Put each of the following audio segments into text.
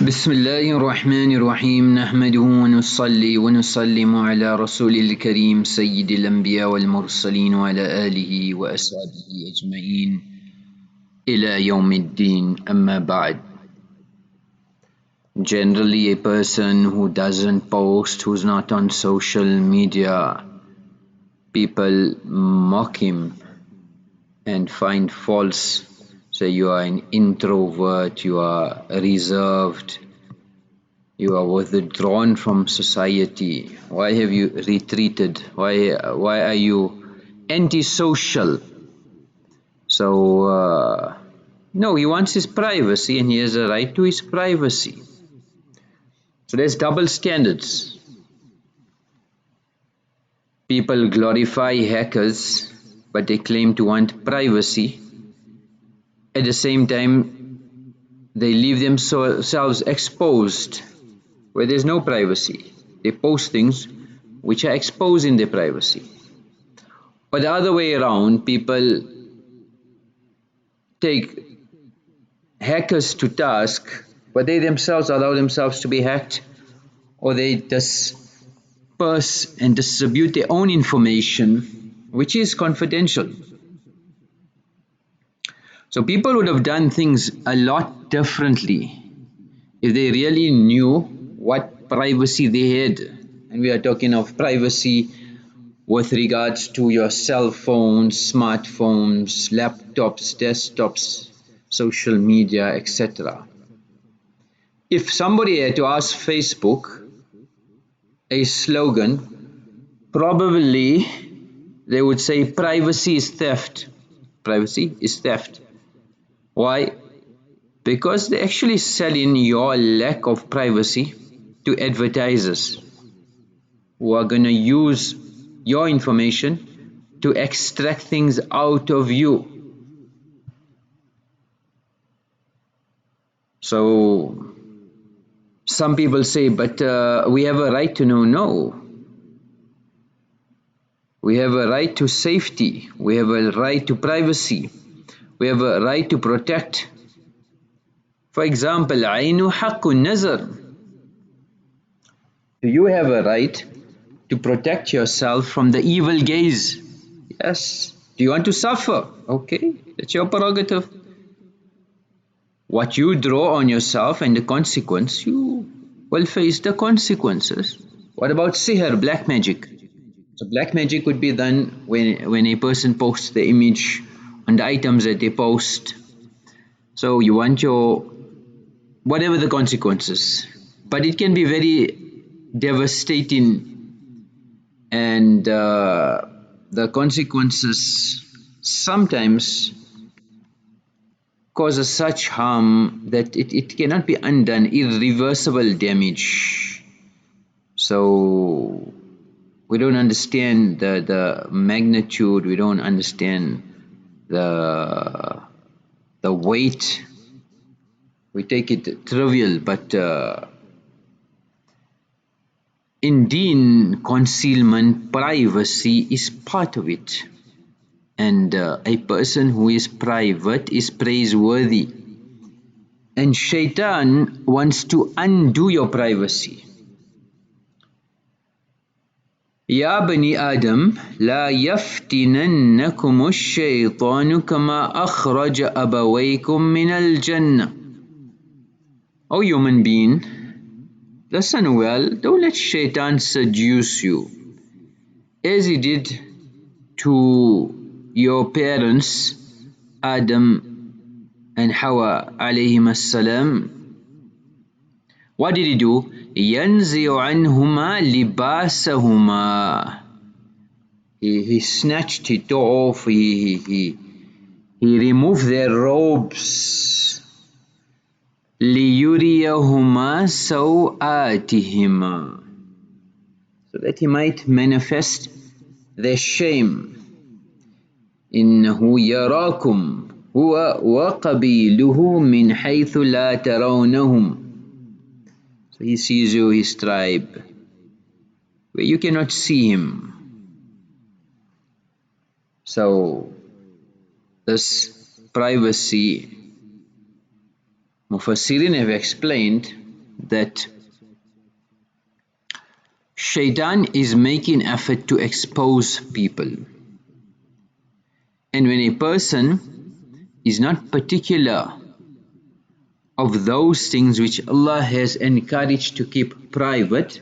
بسم الله الرحمن الرحيم نحمده ونصلي ونسلم على رسول الكريم سيد الأنبياء والمرسلين وعلى آله وأصحابه أجمعين إلى يوم الدين أما بعد. Generally, a person who doesn't post, who's not on social media, people mock him and find faults. Say you are an introvert, you are reserved, you are withdrawn from society. Why have you retreated? Why are you antisocial? So no, he wants his privacy and he has a right to his privacy. So there's double standards. People glorify hackers, but they claim to want privacy. At the same time, they leave themselves exposed where there's no privacy. They post things which are exposing their privacy. Or the other way around, people take hackers to task, but they themselves allow themselves to be hacked, or they disperse and distribute their own information which is confidential. So people would have done things a lot differently if they really knew what privacy they had. And we are talking of privacy with regards to your cell phones, smartphones, laptops, desktops, social media, etc. If somebody had to ask Facebook a slogan, probably they would say privacy is theft. Privacy is theft. Why? Because they're actually selling your lack of privacy to advertisers who are going to use your information to extract things out of you. So some people say, but we have a right to know. No. We have a right to safety. We have a right to privacy. We have a right to protect. For example, عَيْنُ حَقُّ النَّظَرِ. Do you have a right to protect yourself from the evil gaze? Yes. Do you want to suffer? Okay, that's your prerogative. What you draw on yourself and the consequence, you will face the consequences. What about sihr, black magic? So black magic would be done when a person posts the image on the items that they post. So you want your, whatever the consequences, but it can be very devastating, and the consequences sometimes causes such harm that it cannot be undone, irreversible damage. So we don't understand the magnitude, we don't understand the weight. We take it trivial, but in Deen, concealment, privacy is part of it. And a person who is private is praiseworthy. And shaitan wants to undo your privacy. يا بني آدم لا يفتننكم الشيطان كما أخرج أبويكم من الجنة. O human being, listen well, don't let shaitan seduce you as he did to your parents Adam and Hawa alayhim as-salam. What did he do? يَنْزِعُ عَنْهُمَا لِبَاسَهُمَا. He snatched it off, he removed their robes. لِيُرِيَهُمَا سَوْآتِهِمَا. So that he might manifest their shame. إِنَّهُ يَرَاكُمْ هُوَ وَقَبِيلُهُ مِنْ حَيْثُ لَا تَرَوْنَهُمْ. So he sees you, his tribe, where you cannot see him. So this privacy, Mufassirin have explained that Shaitan is making effort to expose people. And when a person is not particular of those things which Allah has encouraged to keep private,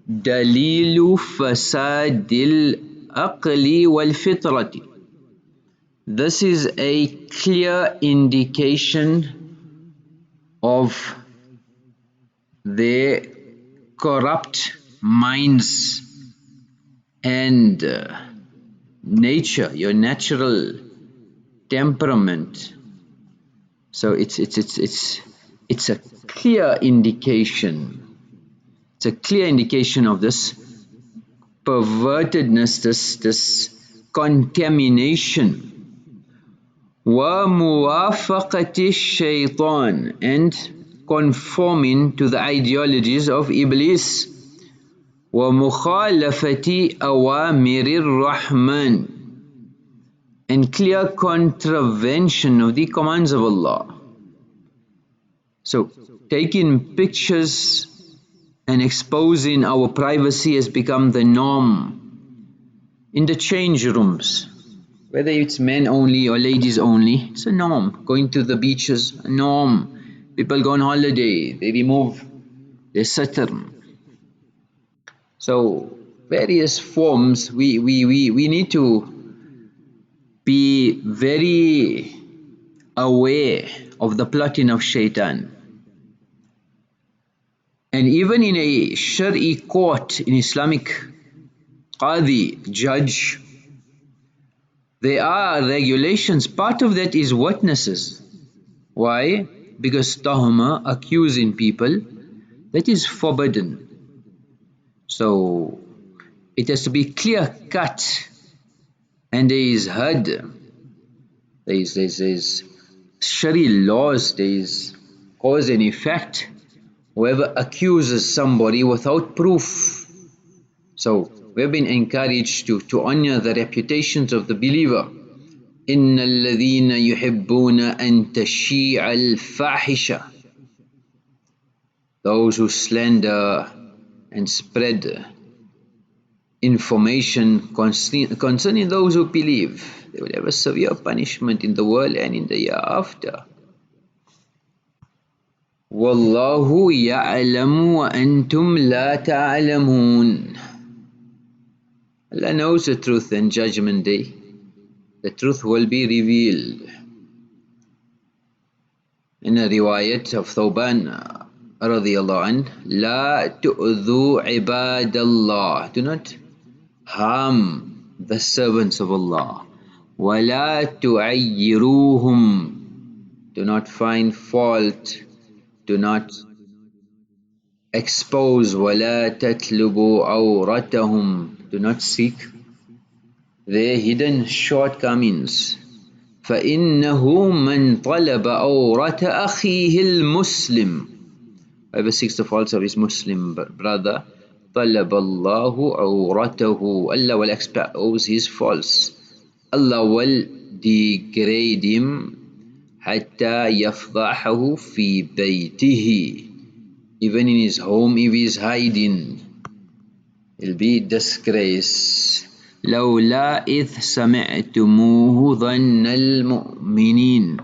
dalilu fasadil aqli wal fitrati. This is a clear indication of their corrupt minds and nature, your natural temperament. So it's a clear indication. It's a clear indication of this pervertedness, this contamination. وَمُوَافَقَةِ الشَّيْطَانِ, and conforming to the ideologies of Iblis. وَمُخَالَفَةِ أَوَامِرِ الرَّحْمَنِ, and clear contravention of the commands of Allah. So taking pictures and exposing our privacy has become the norm in the change rooms. Whether it's men only or ladies only, it's a norm. Going to the beaches, a norm. People go on holiday, they remove their satar. So various forms, we need to be very aware of the plotting of Shaitan. And even in a Shari court, in Islamic Qadi, judge, there are regulations. Part of that is witnesses. Why? Because tahuma, accusing people, that is forbidden. So it has to be clear cut, and there is had, there is Shari laws, there is cause and effect. Whoever accuses somebody without proof. So we have been encouraged to honor the reputations of the believer. إِنَّ الَّذِينَ يُحِبُّونَ أَن تَشِيعَ الْفَاحِشَةَ, those who slander and spread information concerning those who believe, they will have a severe punishment in the world and in the year after. وَاللَّهُ يَعْلَمُ وَأَنْتُمْ لَا تَعْلَمُونَ. Allah knows the truth, and Judgment Day the truth will be revealed. In a riwayat of Thawban radiyallahu anh, لَا تُؤْذُوا عِبَادَ اللَّهِ, do not harm the servants of Allah. وَلَا تُعَيِّرُوهُمْ, do not find fault, do not expose. وَلَا تَتْلُبُوا عَوْرَتَهُمْ, do not seek their hidden shortcomings. فَإِنَّهُ مَنْ طَلَبَ عَوْرَةَ أَخِيهِ الْمُسْلِمِ, whoever seeks the faults of his Muslim brother, طَلَبَ اللَّهُ عَوْرَتَهُ, Allah will expose his faults. Allah will degrade him. حَتَّى يَفْضَحَهُ فِي بَيْتِهِ, even in his home, if he is hiding, he'll be disgraced. لَوْلَا إِذْ سَمِعْتُمُوهُ ظَنَّ الْمُؤْمِنِينَ,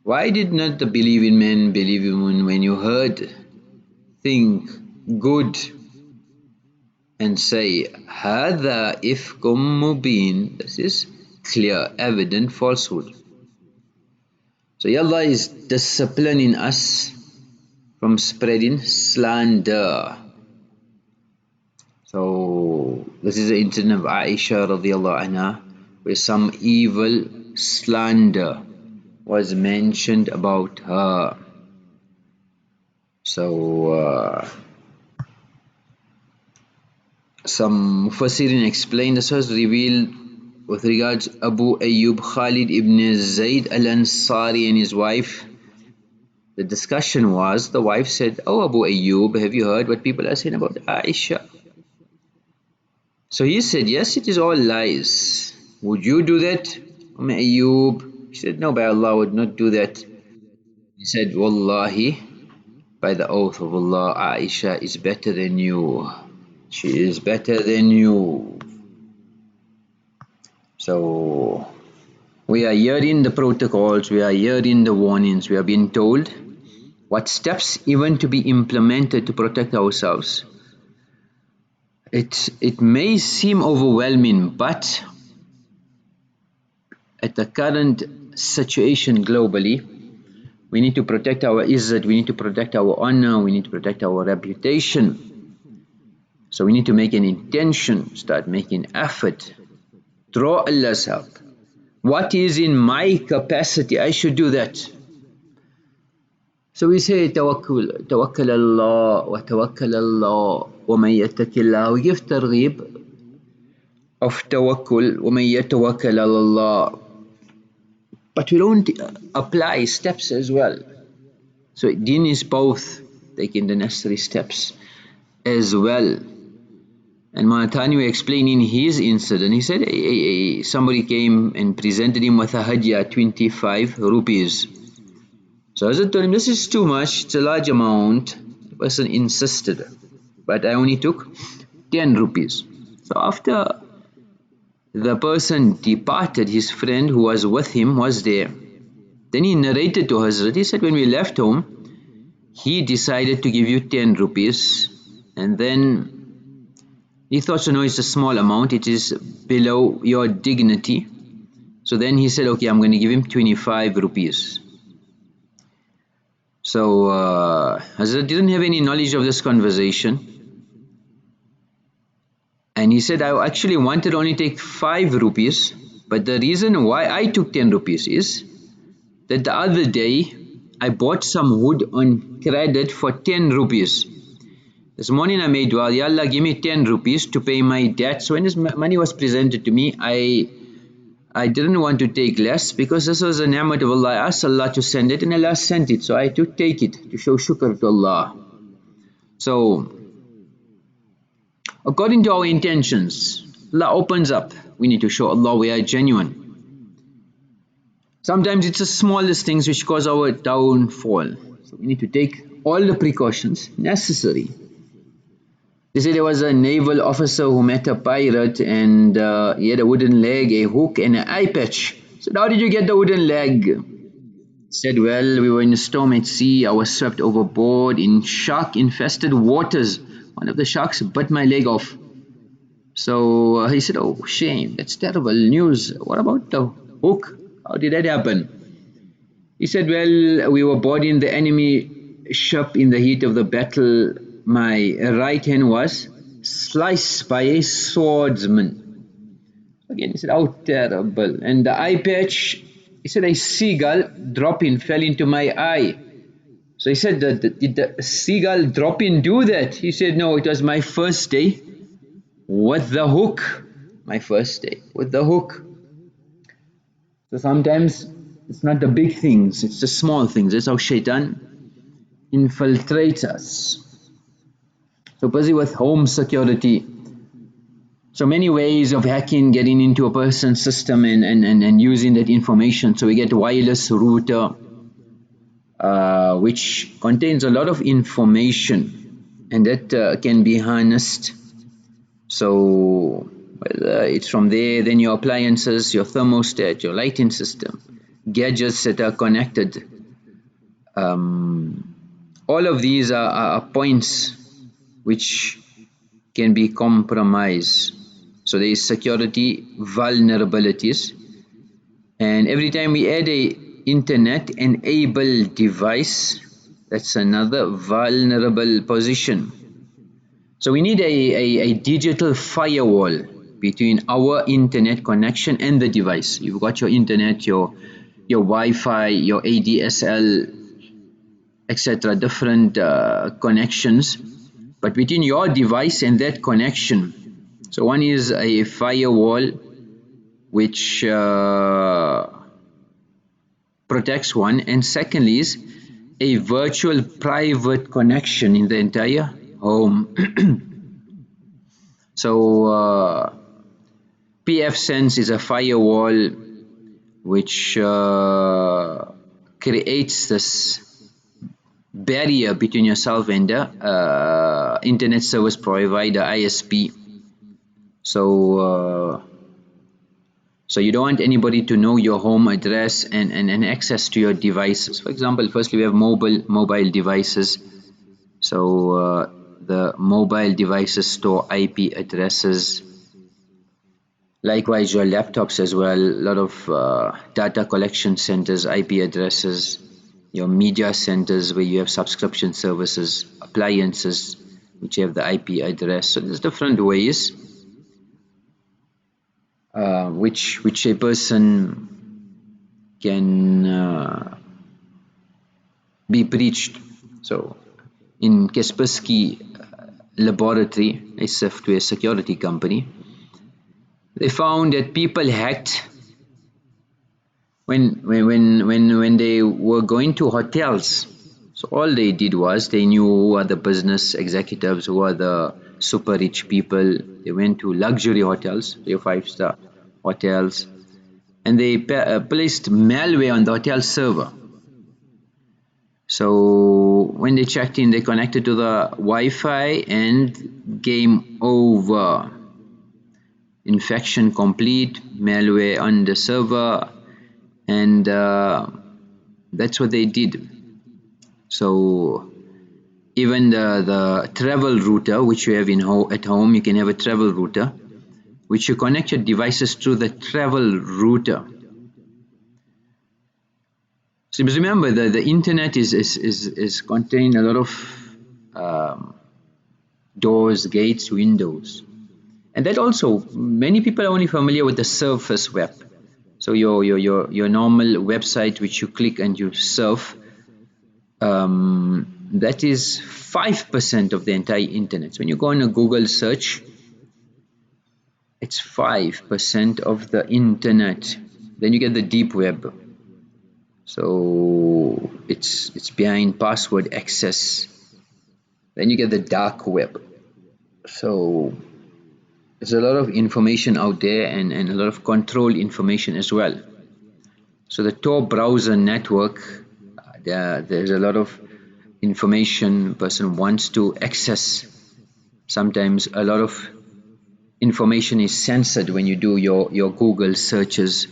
why did not the believing men believe him when you heard? Think good and say, هَذَا إِفْكٌ مُبِينٌ, this is clear, evident falsehood. So Allah is disciplining us from spreading slander. So this is the incident of Aisha radiyallahu anha, where some evil slander was mentioned about her. So some Mufassirin explained this was revealed with regards Abu Ayub Khalid ibn Zayd al-Ansari and his wife. The discussion was, the wife said, "Oh Abu Ayub, have you heard what people are saying about Aisha?" So he said, "Yes, it is all lies. Would you do that, Umm Ayub?" She said, "No, by Allah, I would not do that." He said, "Wallahi, by the oath of Allah, Aisha is better than you. She is better than you. So we are hearing the protocols, we are hearing the warnings, we are being told what steps even to be implemented to protect ourselves. It may seem overwhelming, but at the current situation globally, we need to protect our izzat, we need to protect our honor, we need to protect our reputation. So we need to make an intention, start making effort, draw Allah's help. What is in my capacity, I should do that. So we say tawakkul, tawakkal Allah, wa tawakkal Allah, wa man yattakillah. We give targhib of tawakkul, wa man yatawakkal Allah. But we don't apply steps as well. So Deen is both taking the necessary steps as well. And Ml Thanwi explaining his incident, he said somebody came and presented him with a hadiah, 25 rupees. So Hazrat told him, this is too much, it's a large amount. The person insisted, but I only took 10 rupees. So after the person departed, his friend who was with him was there. Then he narrated to Hazrat, he said, when we left home, he decided to give you 10 rupees. And then he thought, so no, it's a small amount, it is below your dignity. So then he said, okay, I'm going to give him 25 rupees. So Hazrat didn't have any knowledge of this conversation. And he said, I actually wanted to only take 5 rupees, but the reason why I took 10 rupees is that the other day I bought some wood on credit for 10 rupees. This morning I made dua, Ya Allah, give me 10 rupees to pay my debt. So when this money was presented to me, I didn't want to take less, because this was a ni'mat of Allah. I asked Allah to send it and Allah sent it. So I had to take it to show shukr to Allah. So according to our intentions, Allah opens up. We need to show Allah we are genuine. Sometimes it's the smallest things which cause our downfall. So we need to take all the precautions necessary. They say there was a naval officer who met a pirate and he had a wooden leg, a hook and an eye patch. So how did you get the wooden leg? He said, well, we were in a storm at sea. I was swept overboard in shark-infested waters. One of the sharks bit my leg off. So he said, oh, shame, that's terrible news. What about the hook? How did that happen? He said, well, we were boarding the enemy ship in the heat of the battle. My right hand was sliced by a swordsman. Again, he said, how terrible. And the eye patch, he said, a seagull dropping fell into my eye. So he said, did the seagull dropping do that? He said, no, it was my first day with the hook. My first day with the hook. So sometimes it's not the big things, it's the small things. That's how shaitan infiltrates us. So busy with home security. So many ways of hacking, getting into a person's system and using that information. So we get a wireless router which contains a lot of information, and that can be harnessed. So whether it's from there, then your appliances, your thermostat, your lighting system, gadgets that are connected. All of these are points which can be compromised. So there is security vulnerabilities, and every time we add a internet enabled device, that's another vulnerable position. So we need a digital firewall between our internet connection and the device. You've got your internet, your Wi-Fi, your ADSL, etc., different connections, but between your device and that connection. So one is a firewall which protects one, and secondly is a virtual private connection in the entire home. So PFSense is a firewall which creates this barrier between yourself and the internet service provider, ISP. So so you don't want anybody to know your home address and access to your devices. For example, firstly we have mobile devices. So the mobile devices store IP addresses. Likewise your laptops as well, a lot of data collection centers, IP addresses. Your media centers where you have subscription services, appliances which have the IP address. So there's different ways which a person can be breached. So in Kaspersky Laboratory, a software security company, they found that people hacked when they were going to hotels. So all they did was they knew who are the business executives, who are the super rich people. They went to luxury hotels, 3 or 5-star hotels, and they placed malware on the hotel server. So when they checked in, they connected to the Wi-Fi and game over. Infection complete, malware on the server, and that's what they did. So even the travel router which you have at home, you can have a travel router which you connect your devices through the travel router. So remember the internet is containing a lot of doors, gates, windows, and that also many people are only familiar with the surface web. So your normal website which you click and you surf, that is 5% of the entire internet. So when you go on a Google search, it's 5% of the internet. Then you get the deep web. So it's behind password access. Then you get the dark web. So there's a lot of information out there and a lot of control information as well. So the Tor browser network, there's a lot of information a person wants to access. Sometimes a lot of information is censored when you do your Google searches,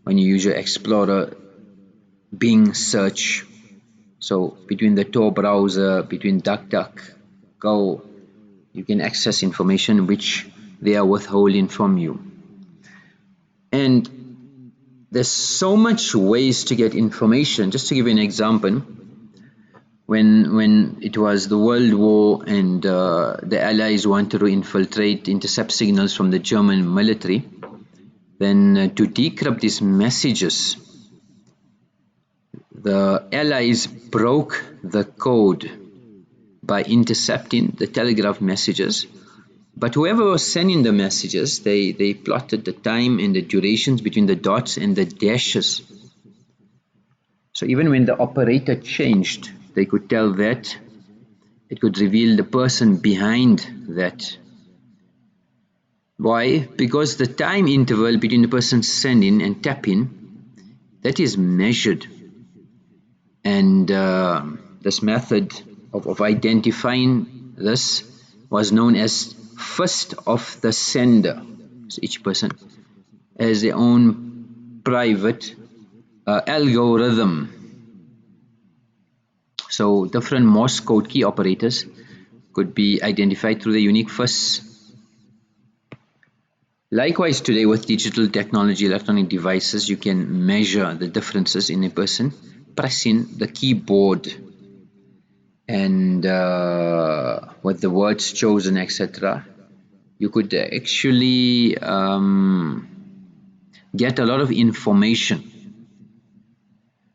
when you use your Explorer, Bing search. So between the Tor browser, between DuckDuckGo, you can access information which they are withholding from you. And there's so much ways to get information. Just to give you an example, when it was the World War and the Allies wanted to infiltrate, intercept signals from the German military, then to decrypt these messages, the Allies broke the code by intercepting the telegraph messages. But whoever was sending the messages, they plotted the time and the durations between the dots and the dashes. So even when the operator changed, they could tell that. It could reveal the person behind that. Why? Because the time interval between the person sending and tapping, that is measured. And this method of identifying this was known as first of the sender. So each person has their own private algorithm. So different Morse code key operators could be identified through the unique firsts. Likewise today with digital technology, electronic devices, you can measure the differences in a person pressing the keyboard and with the words chosen, etc. You could actually get a lot of information.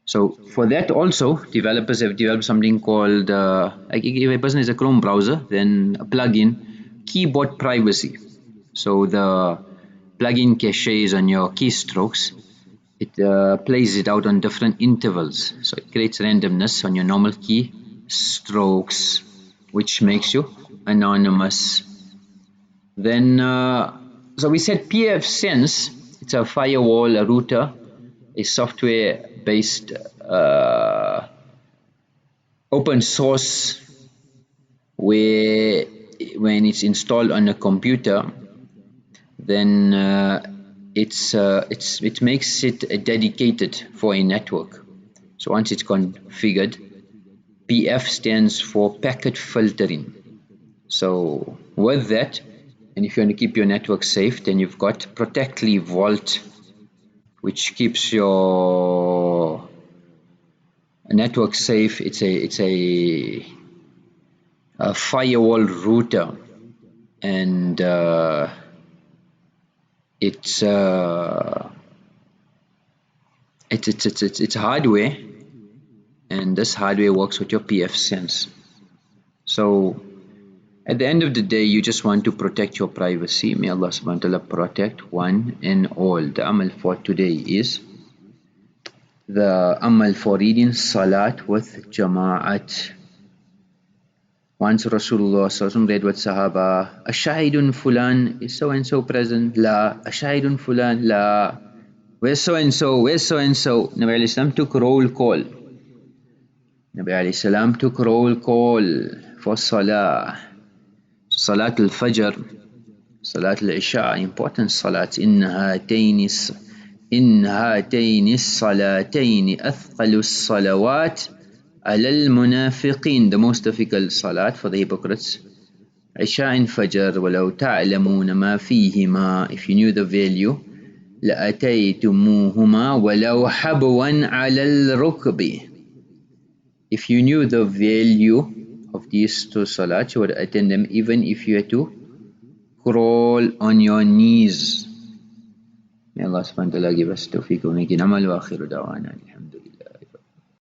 So for that also, developers have developed something called, if a person is a Chrome browser, then a plugin, keyboard privacy. So the plugin caches on your keystrokes. It plays it out on different intervals. So it creates randomness on your normal keystrokes, which makes you anonymous. Then, so we said pfSense, it's a firewall, a router, a software-based open source, where when it's installed on a computer, then it makes it dedicated for a network. So once it's configured, PF stands for packet filtering. So with that, and if you want to keep your network safe, then you've got Protectli Vault, which keeps your network safe. It's a firewall router, and it's hardware, and this hardware works with your PF sense. So at the end of the day, you just want to protect your privacy. May Allah subhanahu wa ta'ala protect one and all. The amal for today is the amal for reading salat with jama'at. Once Rasulullah sallallahu read with Sahaba, Ashahidun Fulan, is so and so present? La. Ashahidun Fulan? La. Where's so and so? Where's so and so? Nabi alayhi salam took roll call. Nabi alayhi salam took roll call for salah. Salat al-Fajr, Salat al-Isha, important salats. إن هاتين الصلاتين أثقل الصلوات على المنافقين, the most difficult salat for the hypocrites. Isha and Fajr, ولو تعلمون ما فيهما, if you knew the value, لأتيتموهما ولو حبوا على الركب. If you knew the value of these two salats, you would attend them even if you had to crawl on your knees. May Allah subhanahu wa ta'ala give us tawfiq wa making amal wa akhiru da'wana alhamdulillah.